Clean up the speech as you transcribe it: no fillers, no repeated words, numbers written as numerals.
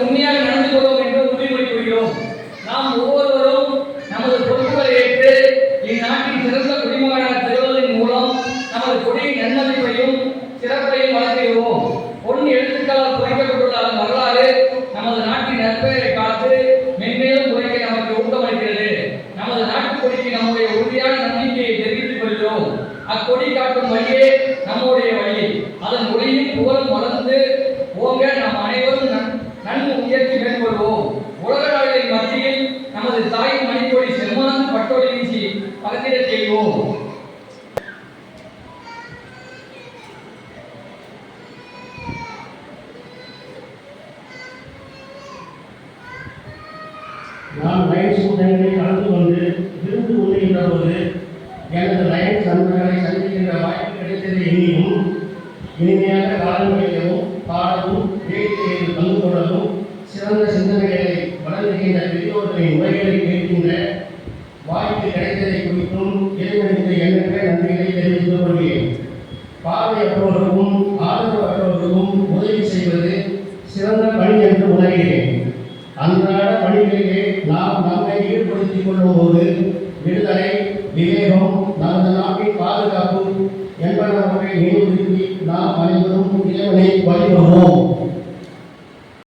உண்மையாக நடந்து கொள்வோம் என்று உறுதிமொழி கூறுகிறோம். நாம் ஒவ்வொருவரும் நமது பொறுப்புகளை ஏற்று இந்நாட்டின் சிறந்த குடிமகனாக திகழ்வதன் மூலம் நமது கொடியின் நன்மதிப்பையும் சிறப்பையும் வளர்த்திடுவோம். பொன் எழுத்துக்களால் குறைக்கப்பட்டுள்ள அதன் வரலாறு நமது நாட்டின் நற்பெயரை காத்து மென்மேலும் குறைக்க நமக்கு ஊக்கமளிக்கிறது. நமது நாட்டுக்கொடிக்கு நம்முடைய உறுதியான நம்பிக்கையை தெரிவித்துக் கொள்கிறோம். அக்கொடி காட்டும் வழியே நம்முடைய வழி. அதன் ஒளியும் புகழும் வளர்ந்து ஓங்க நாம் அனைவரும் நன்கு முயற்சி மேற்கொள்வோம். உலக நாடுகளின் மத்தியில் நமது தாயின் மணிக்கொடி செம்மாந்து பட்டோடி வீசி பறந்திடச் செய்வோம். நான் லயன்ஸ் கூட்டங்களில் கலந்து கொண்டு விருந்து கொள்கின்ற போது எனது லயன்ஸ் நண்பர்களை சந்திக்கின்ற வாய்ப்பு கிடைத்தது. எண்ணியும் இனிமையாக காலம் கழிக்கவும் பாடவும் பேட்டியில் பங்கு கொள்ளவும் சிறந்த சிந்தனைகளை வளர்கின்ற பெரியோர்களின் உரைகளை கேட்கின்ற வாய்ப்பு கிடைத்ததை குறித்தும் இறைவனுக்கு எண்ணற்ற நன்றிகளை தெரிவித்துக் கொள்கிறேன். பார்வையற்றோருக்கும் ஆதரவற்றோருக்கும் உதவி செய்வது சிறந்த பணி என்று உணர்கிறேன். அன்றாட பணிகளிலே நாம் நம்மை ஈடுபடுத்திக் கொள்ளும் போது விடுதலை, விவேகம், நமது நாட்டின் பாதுகாப்பு என்பனவற்றை நினைவுறுத்தி நாம் அனைவரும் இறைவனை வழிபடுவோம்.